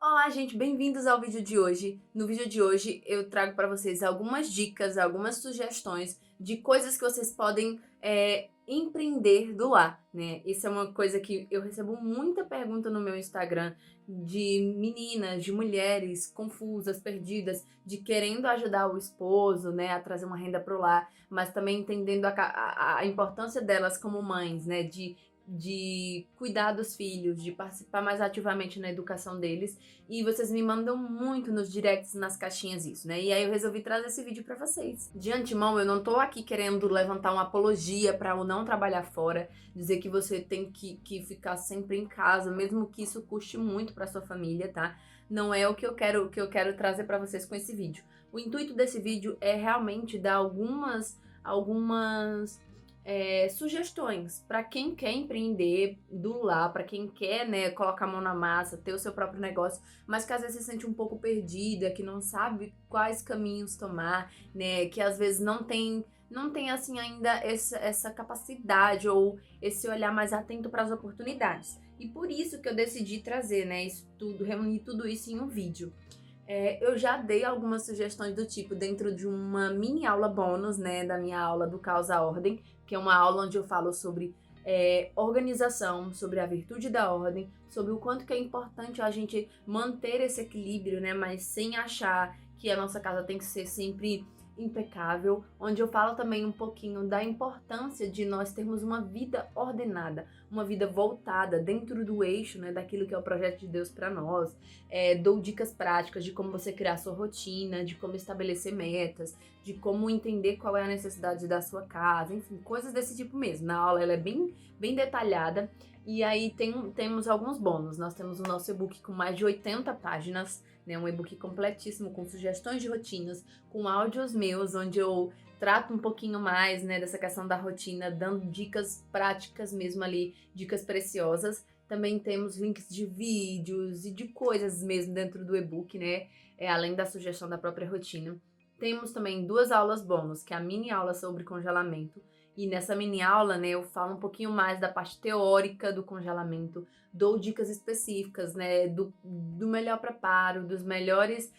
Olá, gente, bem-vindos ao vídeo de hoje. No vídeo de hoje eu trago para vocês algumas dicas, algumas sugestões de coisas que vocês podem empreender do lar, né? Isso é uma coisa que eu recebo muita pergunta no meu Instagram de meninas, de mulheres confusas, perdidas, de querendo ajudar o esposo, né, a trazer uma renda pro lar, mas também entendendo a importância delas como mães, né, de cuidar dos filhos, de participar mais ativamente na educação deles. E vocês me mandam muito nos directs, nas caixinhas isso, né? E aí eu resolvi trazer esse vídeo pra vocês. De antemão, eu não tô aqui querendo levantar uma apologia pra o não trabalhar fora, dizer que você tem que ficar sempre em casa, mesmo que isso custe muito pra sua família, tá? Não é o que eu quero trazer pra vocês com esse vídeo. O intuito desse vídeo é realmente dar algumas sugestões para quem quer empreender do lar, para quem quer, né, colocar a mão na massa, ter o seu próprio negócio, mas que às vezes se sente um pouco perdida, que não sabe quais caminhos tomar, né, que às vezes não tem assim ainda essa capacidade ou esse olhar mais atento para as oportunidades. E por isso que eu decidi trazer, né, isso tudo, reunir tudo isso em um vídeo. Eu já dei algumas sugestões do tipo dentro de uma mini aula bônus, né, da minha aula do Caos à Ordem, que é uma aula onde eu falo sobre organização, sobre a virtude da ordem, sobre o quanto que é importante a gente manter esse equilíbrio, né, mas sem achar que a nossa casa tem que ser sempre impecável, onde eu falo também um pouquinho da importância de nós termos uma vida ordenada, uma vida voltada dentro do eixo, né, daquilo que é o projeto de Deus para nós. Dou dicas práticas de como você criar sua rotina, de como estabelecer metas, de como entender qual é a necessidade da sua casa, enfim, coisas desse tipo mesmo. Na aula ela é bem detalhada. E aí temos alguns bônus. Nós temos o nosso e-book com mais de 80 páginas, né, um e-book completíssimo com sugestões de rotinas, com áudios meus, onde eu trato um pouquinho mais, né, dessa questão da rotina, dando dicas práticas mesmo ali, dicas preciosas. Também temos links de vídeos e de coisas mesmo dentro do e-book, né? Além da sugestão da própria rotina. Temos também duas aulas bônus, que é a mini aula sobre congelamento. E nessa mini aula, né, eu falo um pouquinho mais da parte teórica do congelamento, dou dicas específicas, né, do melhor preparo, dos melhores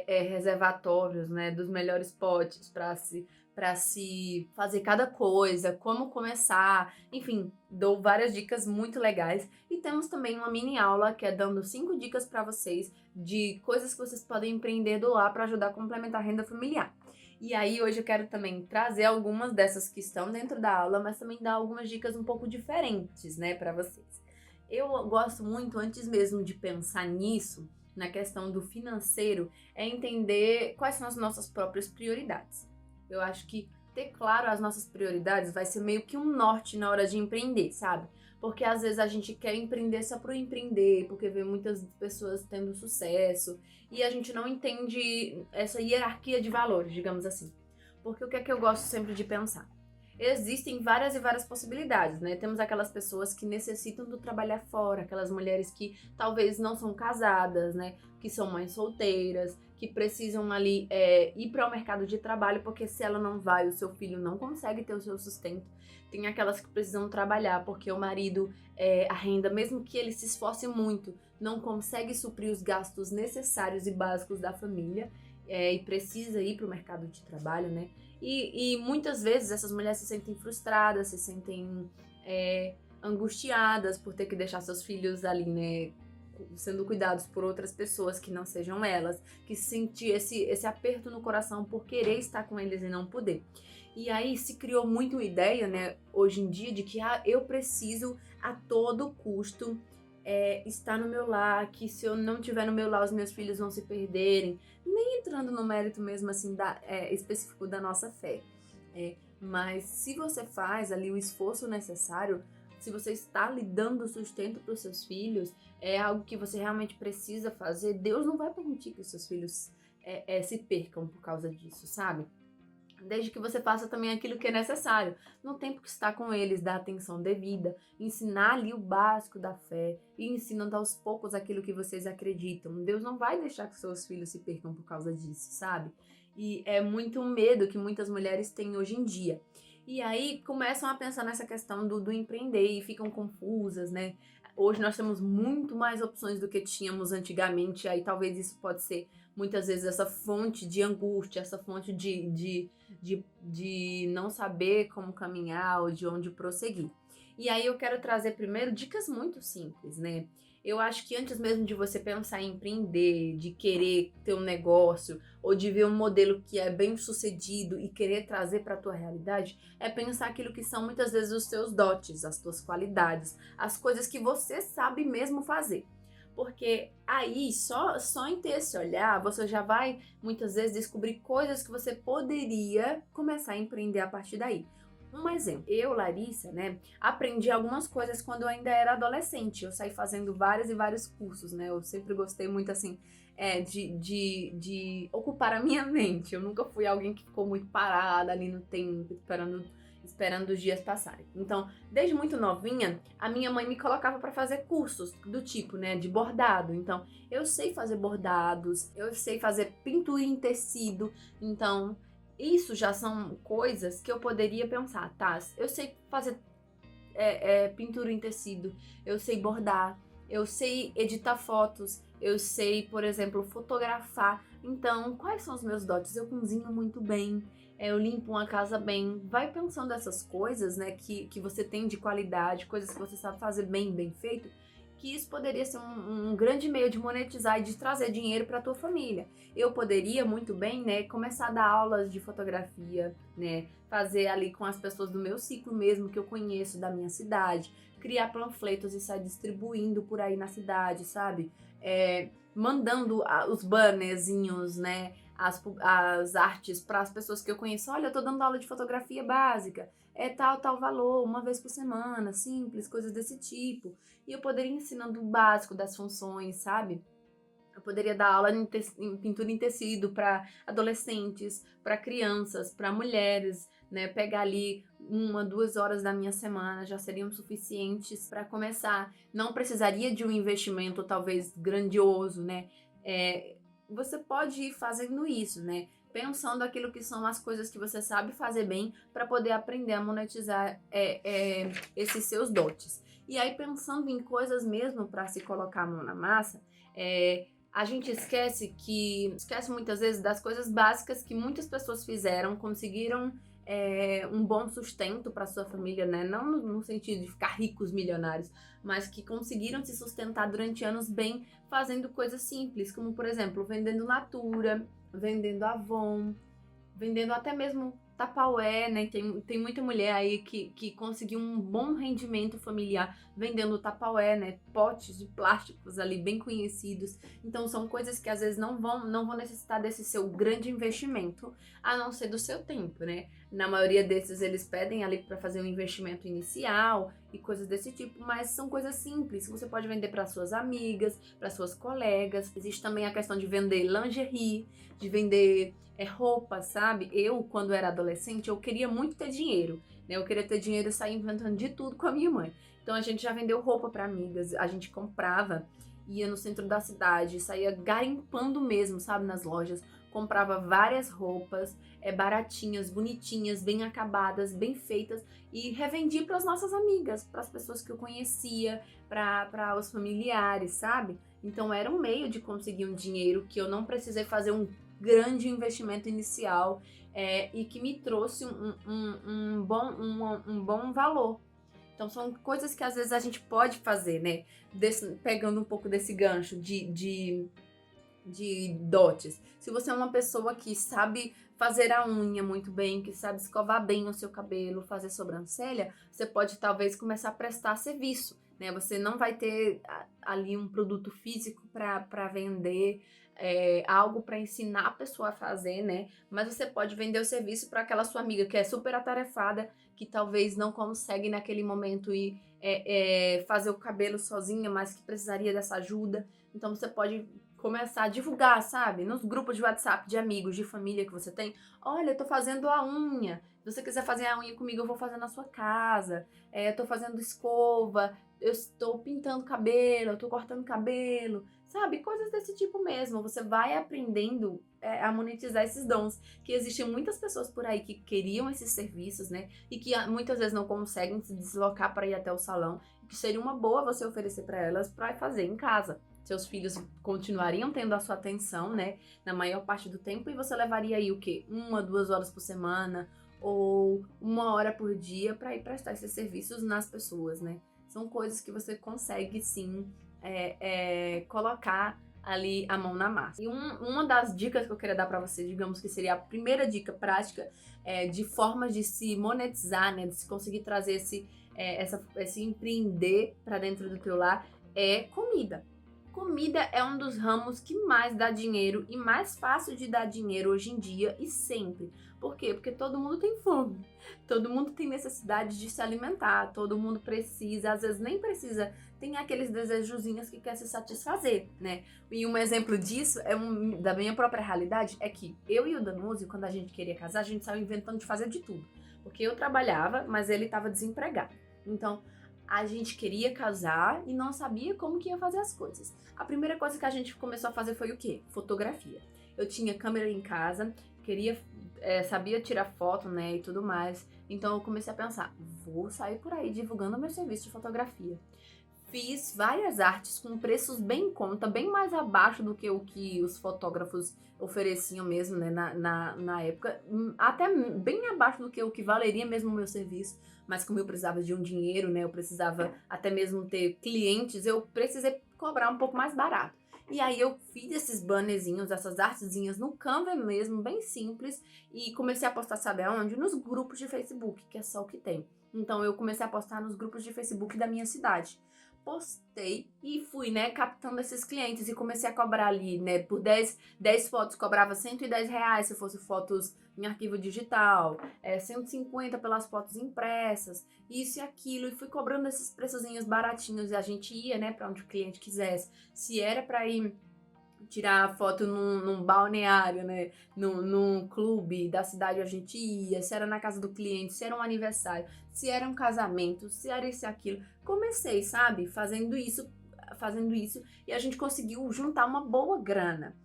reservatórios, né, dos melhores potes para se fazer cada coisa, como começar, enfim, dou várias dicas muito legais. E temos também uma mini aula que é dando 5 dicas para vocês de coisas que vocês podem empreender do lar para ajudar a complementar a renda familiar. E aí hoje eu quero também trazer algumas dessas que estão dentro da aula, mas também dar algumas dicas um pouco diferentes, né, para vocês. Eu gosto muito, antes mesmo de pensar nisso, na questão do financeiro, é entender quais são as nossas próprias prioridades. Eu acho que ter claro as nossas prioridades vai ser meio que um norte na hora de empreender, sabe? Porque às vezes a gente quer empreender só por empreender, porque vê muitas pessoas tendo sucesso e a gente não entende essa hierarquia de valores, digamos assim. Porque o que é que eu gosto sempre de pensar? Existem várias e várias possibilidades, né? Temos aquelas pessoas que necessitam do trabalhar fora, aquelas mulheres que talvez não são casadas, né? Que são mães solteiras, que precisam ali ir para o mercado de trabalho, porque se ela não vai, o seu filho não consegue ter o seu sustento. Tem aquelas que precisam trabalhar, porque o marido, a renda, mesmo que ele se esforce muito, não consegue suprir os gastos necessários e básicos da família, e precisa ir para o mercado de trabalho, né? E muitas vezes essas mulheres se sentem frustradas, se sentem angustiadas por ter que deixar seus filhos ali, né, sendo cuidados por outras pessoas que não sejam elas, que sentir esse aperto no coração por querer estar com eles e não poder. E aí se criou muito a ideia, né, hoje em dia, de que eu preciso a todo custo estar no meu lar, que se eu não estiver no meu lar os meus filhos vão se perderem, nem entrando no mérito mesmo assim específico da nossa fé. Mas se você faz ali o esforço necessário, se você está lhe dando sustento para os seus filhos, é algo que você realmente precisa fazer, Deus não vai permitir que os seus filhos se percam por causa disso, sabe? Desde que você faça também aquilo que é necessário, no tempo que está com eles, dar atenção devida, ensinar ali o básico da fé e ensinando aos poucos aquilo que vocês acreditam. Deus não vai deixar que seus filhos se percam por causa disso, sabe? E é muito medo que muitas mulheres têm hoje em dia. E aí começam a pensar nessa questão do empreender e ficam confusas, né? Hoje nós temos muito mais opções do que tínhamos antigamente, aí talvez isso pode ser muitas vezes essa fonte de angústia, essa fonte de não saber como caminhar ou de onde prosseguir. E aí eu quero trazer primeiro dicas muito simples, né? Eu acho que antes mesmo de você pensar em empreender, de querer ter um negócio ou de ver um modelo que é bem sucedido e querer trazer para a tua realidade, é pensar aquilo que são muitas vezes os teus dotes, as tuas qualidades, as coisas que você sabe mesmo fazer. Porque aí, só em ter esse olhar, você já vai muitas vezes descobrir coisas que você poderia começar a empreender a partir daí. Um exemplo, eu, Larissa, né, aprendi algumas coisas quando eu ainda era adolescente. Eu saí fazendo vários e vários cursos, né? Eu sempre gostei muito, assim, de ocupar a minha mente. Eu nunca fui alguém que ficou muito parada ali no tempo, esperando os dias passarem. Então, desde muito novinha, a minha mãe me colocava para fazer cursos do tipo, né, de bordado. Então, eu sei fazer bordados, eu sei fazer pintura em tecido. Então, isso já são coisas que eu poderia pensar, tá? Eu sei fazer pintura em tecido, eu sei bordar, eu sei editar fotos, eu sei, por exemplo, fotografar. Então, quais são os meus dotes? Eu cozinho muito bem, eu limpo uma casa bem. Vai pensando essas coisas, né, que você tem de qualidade, coisas que você sabe fazer bem, bem feito, que isso poderia ser um grande meio de monetizar e de trazer dinheiro para tua família. Eu poderia muito bem, né, começar a dar aulas de fotografia, né, fazer ali com as pessoas do meu ciclo mesmo, que eu conheço, da minha cidade, criar panfletos e sair distribuindo por aí na cidade, sabe? Mandando os bannerzinhos, né, as artes para as pessoas que eu conheço. Olha, eu tô dando aula de fotografia básica, é tal valor, uma vez por semana, simples, coisas desse tipo. E eu poderia ir ensinando o básico das funções, sabe? Eu poderia dar aula em pintura em tecido para adolescentes, para crianças, para mulheres, né? Pegar ali 1, 2 horas da minha semana já seriam suficientes para começar. Não precisaria de um investimento talvez grandioso, né? Você pode ir fazendo isso, né? Pensando aquilo que são as coisas que você sabe fazer bem para poder aprender a monetizar esses seus dotes. E aí, pensando em coisas mesmo para se colocar a mão na massa, a gente esquece muitas vezes das coisas básicas que muitas pessoas fizeram, conseguiram um bom sustento para sua família, né? Não no sentido de ficar ricos, milionários, mas que conseguiram se sustentar durante anos bem, fazendo coisas simples, como por exemplo, vendendo Natura, vendendo Avon, vendendo até mesmo Tupperware, né? Tem muita mulher aí que conseguiu um bom rendimento familiar vendendo Tupperware, né? Potes de plásticos ali bem conhecidos. Então são coisas que às vezes não vão necessitar desse seu grande investimento, a não ser do seu tempo, né? Na maioria desses eles pedem ali para fazer um investimento inicial e coisas desse tipo, mas são coisas simples que você pode vender para suas amigas, para suas colegas. Existe também a questão de vender lingerie, de vender roupa, sabe? Eu, quando era adolescente, eu queria muito ter dinheiro, né? Eu queria ter dinheiro e sair inventando de tudo com a minha mãe. Então a gente já vendeu roupa para amigas, a gente comprava, ia no centro da cidade, saía garimpando mesmo, sabe? Nas lojas, comprava várias roupas, baratinhas, bonitinhas, bem acabadas, bem feitas e revendia para as nossas amigas, para as pessoas que eu conhecia, para os familiares, sabe? Então era um meio de conseguir um dinheiro que eu não precisei fazer um grande investimento inicial e que me trouxe um bom valor. Então são coisas que às vezes a gente pode fazer, né? Pegando um pouco desse gancho de dotes. Se você é uma pessoa que sabe fazer a unha muito bem, que sabe escovar bem o seu cabelo, fazer sobrancelha, você pode talvez começar a prestar serviço, né? Você não vai ter ali um produto físico para vender, algo para ensinar a pessoa a fazer, né? Mas você pode vender o serviço para aquela sua amiga que é super atarefada, que talvez não consegue naquele momento ir fazer o cabelo sozinha, mas que precisaria dessa ajuda. Então você pode começar a divulgar, sabe? Nos grupos de WhatsApp de amigos, de família que você tem. Olha, eu tô fazendo a unha. Se você quiser fazer a unha comigo, eu vou fazer na sua casa. Eu tô fazendo escova, eu estou pintando cabelo, eu tô cortando cabelo. sabe? Coisas desse tipo mesmo. Você vai aprendendo a monetizar esses dons. Que existem muitas pessoas por aí que queriam esses serviços, né? E que muitas vezes não conseguem se deslocar para ir até o salão. Que seria uma boa você oferecer para elas para fazer em casa. Seus filhos continuariam tendo a sua atenção, né? Na maior parte do tempo. E você levaria aí o quê? 1, 2 horas por semana ou 1 hora por dia para ir prestar esses serviços nas pessoas, né? São coisas que você consegue sim colocar ali a mão na massa. E uma das dicas que eu queria dar para você, digamos que seria a primeira dica prática de formas de se monetizar, né, de se conseguir trazer esse empreender para dentro do teu lar, é comida. Comida é um dos ramos que mais dá dinheiro e mais fácil de dar dinheiro hoje em dia e sempre. Por quê? Porque todo mundo tem fome, todo mundo tem necessidade de se alimentar, todo mundo precisa, às vezes nem precisa, tem aqueles desejozinhos que quer se satisfazer, né? E um exemplo disso, da minha própria realidade, é que eu e o Danúzio, quando a gente queria casar, a gente saiu inventando de fazer de tudo. Porque eu trabalhava, mas ele estava desempregado. Então, a gente queria casar e não sabia como que ia fazer as coisas. A primeira coisa que a gente começou a fazer foi o quê? Fotografia. Eu tinha câmera em casa, sabia tirar foto, né, e tudo mais. Então eu comecei a pensar, vou sair por aí divulgando meu serviço de fotografia. Fiz várias artes com preços bem em conta, bem mais abaixo do que o que os fotógrafos ofereciam mesmo, né, na época. Até bem abaixo do que o que valeria mesmo o meu serviço. Mas como eu precisava de um dinheiro, né, eu precisava até mesmo ter clientes, eu precisei cobrar um pouco mais barato. E aí eu fiz esses bannerzinhos, essas artezinhas no Canva mesmo, bem simples. E comecei a postar, sabe aonde? Nos grupos de Facebook, que é só o que tem. Então eu comecei a postar nos grupos de Facebook da minha cidade. Postei e fui, né, captando esses clientes e comecei a cobrar ali, né, por 10 fotos cobrava R$ 110 se fosse fotos em arquivo digital, 150 pelas fotos impressas, isso e aquilo, e fui cobrando esses preçozinhos baratinhos e a gente ia, né, para onde o cliente quisesse. Se era para ir tirar foto num balneário, né, num clube da cidade a gente ia, se era na casa do cliente, se era um aniversário, se era um casamento, se era isso e aquilo. Comecei, sabe, fazendo isso, e a gente conseguiu juntar uma boa grana.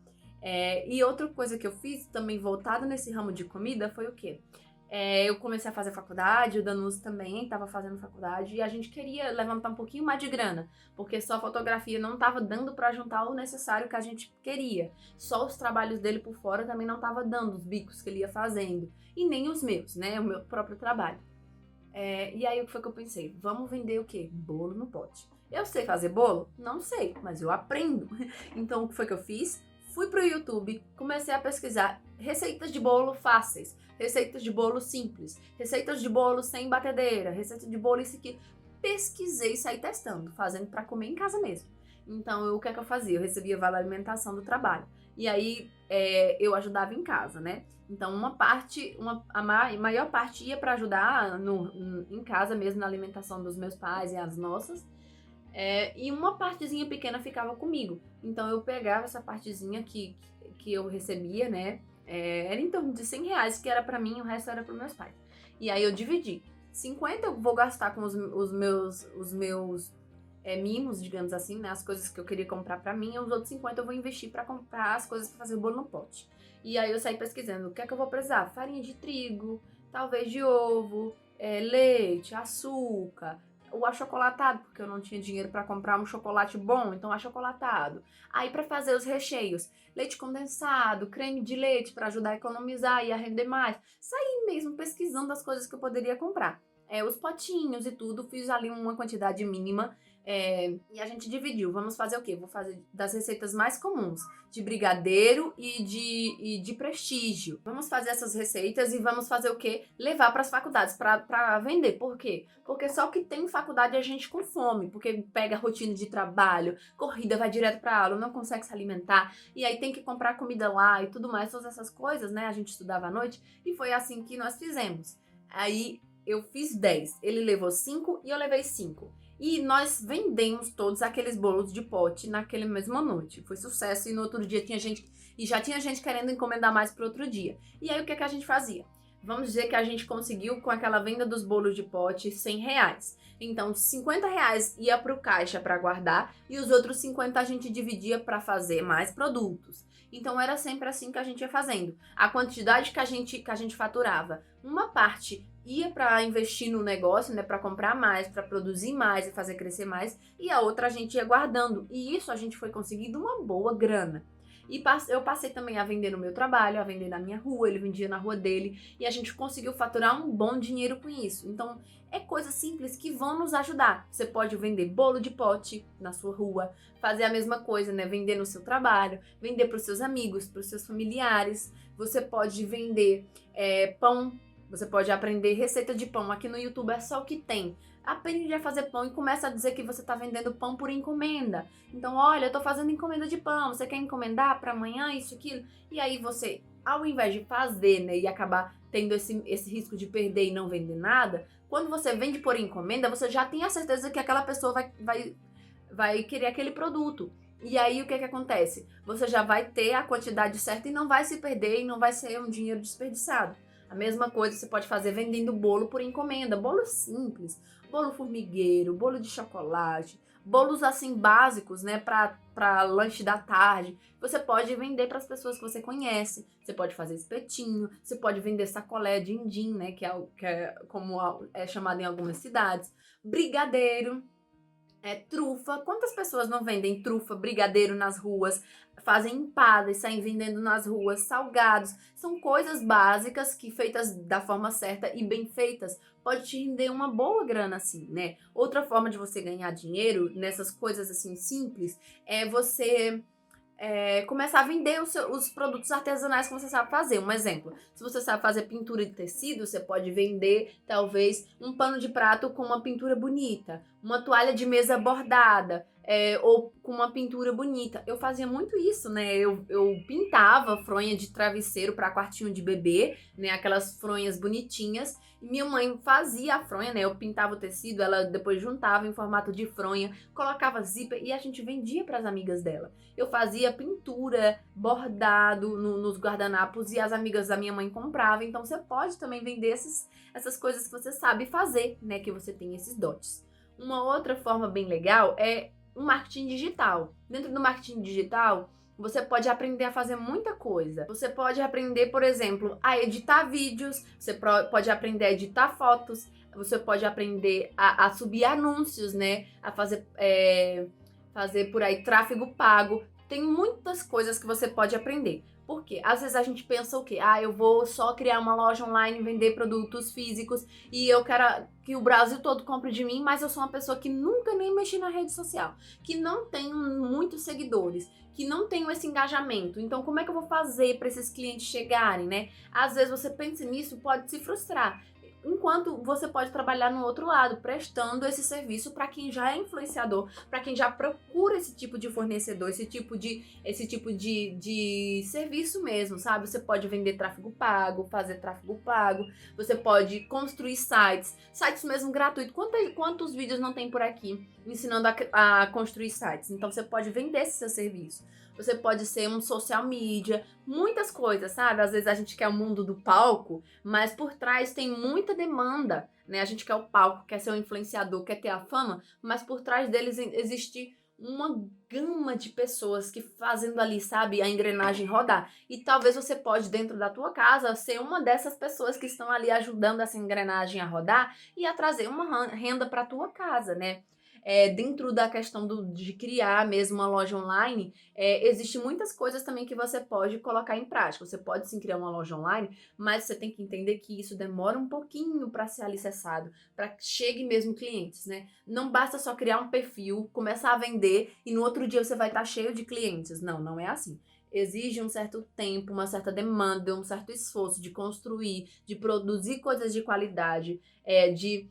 E outra coisa que eu fiz, também voltado nesse ramo de comida, foi o quê? Eu comecei a fazer faculdade, o Danuso também estava fazendo faculdade, e a gente queria levantar um pouquinho mais de grana, porque só fotografia não estava dando para juntar o necessário que a gente queria. Só os trabalhos dele por fora também não estava dando, os bicos que ele ia fazendo, e nem os meus, né, o meu próprio trabalho. E aí o que foi que eu pensei? Vamos vender o quê? Bolo no pote. Eu sei fazer bolo? Não sei, mas eu aprendo. Então o que foi que eu fiz? Fui pro YouTube, comecei a pesquisar receitas de bolo fáceis, receitas de bolo simples, receitas de bolo sem batedeira, receita de bolo isso aqui. Pesquisei e saí testando, fazendo para comer em casa mesmo. Então, o que é que eu fazia? Eu recebia vale alimentação do trabalho. E aí, eu ajudava em casa, né? Então, a maior parte ia para ajudar em casa mesmo, na alimentação dos meus pais e as nossas. E uma partezinha pequena ficava comigo. Então eu pegava essa partezinha que eu recebia, né? Era em torno de R$ 100, que era pra mim, o resto era pros meus pais. E aí eu dividi. 50 eu vou gastar com os meus mimos, digamos assim, né? As coisas que eu queria comprar pra mim, e os outros 50 eu vou investir pra comprar as coisas pra fazer o bolo no pote. E aí eu saí pesquisando o que é que eu vou precisar. Farinha de trigo, talvez de ovo, leite, açúcar, o achocolatado, porque eu não tinha dinheiro para comprar um chocolate bom, então achocolatado. Aí para fazer os recheios, leite condensado, creme de leite para ajudar a economizar e a render mais. Saí mesmo pesquisando as coisas que eu poderia comprar. Os potinhos e tudo, fiz ali uma quantidade mínima. E a gente dividiu. Vamos fazer o quê? Vou fazer das receitas mais comuns, de brigadeiro e de prestígio. Vamos fazer essas receitas e vamos fazer o quê? Levar para as faculdades para vender. Por quê? Porque só que tem faculdade é gente com fome, porque pega rotina de trabalho, corrida, vai direto para aula, não consegue se alimentar, e aí tem que comprar comida lá e tudo mais, todas essas coisas, né? A gente estudava à noite e foi assim que nós fizemos. Aí eu fiz 10, ele levou 5 e eu levei 5. E nós vendemos todos aqueles bolos de pote naquela mesma noite. Foi sucesso e no outro dia já tinha gente querendo encomendar mais para outro dia. E aí o que é que a gente fazia? Vamos dizer que a gente conseguiu com aquela venda dos bolos de pote R$ 100. Então, R$ 50 ia para o caixa para guardar e os outros 50 a gente dividia para fazer mais produtos. Então, era sempre assim que a gente ia fazendo. A quantidade que a gente faturava, uma parte ia para investir no negócio, né, para comprar mais, para produzir mais e fazer crescer mais, e a outra a gente ia guardando. E isso a gente foi conseguindo uma boa grana. E eu passei também a vender no meu trabalho, a vender na minha rua, ele vendia na rua dele, e a gente conseguiu faturar um bom dinheiro com isso. Então, é coisas simples que vão nos ajudar. Você pode vender bolo de pote na sua rua, fazer a mesma coisa, né? Vender no seu trabalho, vender para os seus amigos, para os seus familiares. Você pode vender pão, você pode aprender receita de pão. Aqui no YouTube é só o que tem. Aprende a fazer pão e começa a dizer que você está vendendo pão por encomenda. Então, olha, eu estou fazendo encomenda de pão, você quer encomendar para amanhã, isso, aquilo? E aí você, ao invés de fazer, né, e acabar tendo esse risco de perder e não vender nada, quando você vende por encomenda, você já tem a certeza que aquela pessoa vai querer aquele produto. E aí o que acontece? Você já vai ter a quantidade certa e não vai se perder e não vai ser um dinheiro desperdiçado. A mesma coisa você pode fazer vendendo bolo por encomenda, bolo simples, bolo formigueiro, bolo de chocolate, bolos assim básicos, né, para lanche da tarde. Você pode vender para as pessoas que você conhece. Você pode fazer espetinho, você pode vender sacolé din-din, né, que é como é chamado em algumas cidades, brigadeiro. Trufa. Quantas pessoas não vendem trufa, brigadeiro nas ruas, fazem empadas, saem vendendo nas ruas, salgados? São coisas básicas que, feitas da forma certa e bem feitas, pode te render uma boa grana assim, né? Outra forma de você ganhar dinheiro nessas coisas assim simples é você começar a vender os produtos artesanais que você sabe fazer. Um exemplo, se você sabe fazer pintura de tecido, você pode vender talvez um pano de prato com uma pintura bonita, uma toalha de mesa bordada, ou com uma pintura bonita. Eu fazia muito isso, né? Eu pintava fronha de travesseiro para quartinho de bebê, né? Aquelas fronhas bonitinhas. Minha mãe fazia a fronha, né? Eu pintava o tecido, ela depois juntava em formato de fronha, colocava zíper e a gente vendia para as amigas dela. Eu fazia pintura, bordado nos guardanapos e as amigas da minha mãe compravam. Então você pode também vender essas coisas que você sabe fazer, né? Que você tem esses dotes. Uma outra forma bem legal é o marketing digital. Dentro do marketing digital, você pode aprender a fazer muita coisa. Você pode aprender, por exemplo, a editar vídeos, você pode aprender a editar fotos, você pode aprender a subir anúncios, né? A fazer por aí tráfego pago. Tem muitas coisas que você pode aprender. Por quê? Às vezes a gente pensa o quê? Eu vou só criar uma loja online e vender produtos físicos e eu quero que o Brasil todo compre de mim, mas eu sou uma pessoa que nunca nem mexi na rede social, que não tenho muitos seguidores, que não tenho esse engajamento. Então, como é que eu vou fazer para esses clientes chegarem, né? Às vezes você pensa nisso, pode se frustrar. Enquanto você pode trabalhar no outro lado, prestando esse serviço para quem já é influenciador, para quem já procura esse tipo de fornecedor, esse tipo de serviço mesmo, sabe? Você pode vender tráfego pago, fazer tráfego pago, você pode construir sites mesmo gratuitos. Quantos vídeos não tem por aqui ensinando a construir sites? Então você pode vender esse seu serviço. Você pode ser um social media, muitas coisas, sabe? Às vezes a gente quer o mundo do palco, mas por trás tem muita demanda, né? A gente quer o palco, quer ser um influenciador, quer ter a fama, mas por trás deles existe uma gama de pessoas que fazendo ali, sabe, a engrenagem rodar. E talvez você pode, dentro da tua casa, ser uma dessas pessoas que estão ali ajudando essa engrenagem a rodar e a trazer uma renda para tua casa, né? Dentro da questão de criar mesmo uma loja online, existe muitas coisas também que você pode colocar em prática. Você pode sim criar uma loja online, mas você tem que entender que isso demora um pouquinho para ser alicerçado, para que chegue mesmo clientes, né? Não basta só criar um perfil, começar a vender e no outro dia você vai estar cheio de clientes. Não, não é assim. Exige um certo tempo, uma certa demanda, um certo esforço de construir, de produzir coisas de qualidade, de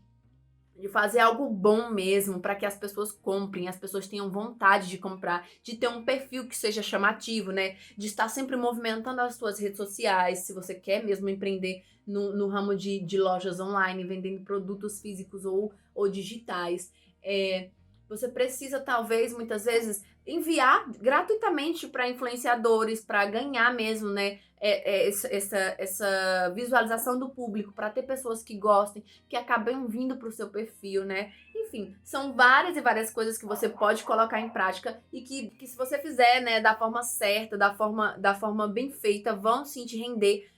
fazer algo bom mesmo para que as pessoas comprem, as pessoas tenham vontade de comprar, de ter um perfil que seja chamativo, né? De estar sempre movimentando as suas redes sociais, se você quer mesmo empreender no ramo de lojas online, vendendo produtos físicos ou digitais. Você precisa, talvez, muitas vezes, enviar gratuitamente para influenciadores, para ganhar mesmo, né, essa visualização do público, para ter pessoas que gostem, que acabem vindo para o seu perfil, né? Enfim, são várias e várias coisas que você pode colocar em prática e que se você fizer, né, da forma certa, da forma bem feita, vão sim te render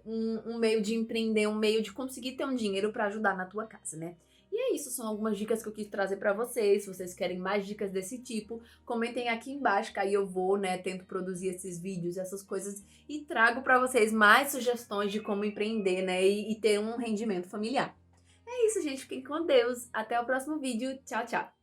um meio de empreender, um meio de conseguir ter um dinheiro para ajudar na tua casa, né? E é isso, são algumas dicas que eu quis trazer para vocês. Se vocês querem mais dicas desse tipo, comentem aqui embaixo, que aí eu vou, né, tento produzir esses vídeos, essas coisas e trago para vocês mais sugestões de como empreender, né, e ter um rendimento familiar. É isso, gente. Fiquem com Deus. Até o próximo vídeo. Tchau, tchau.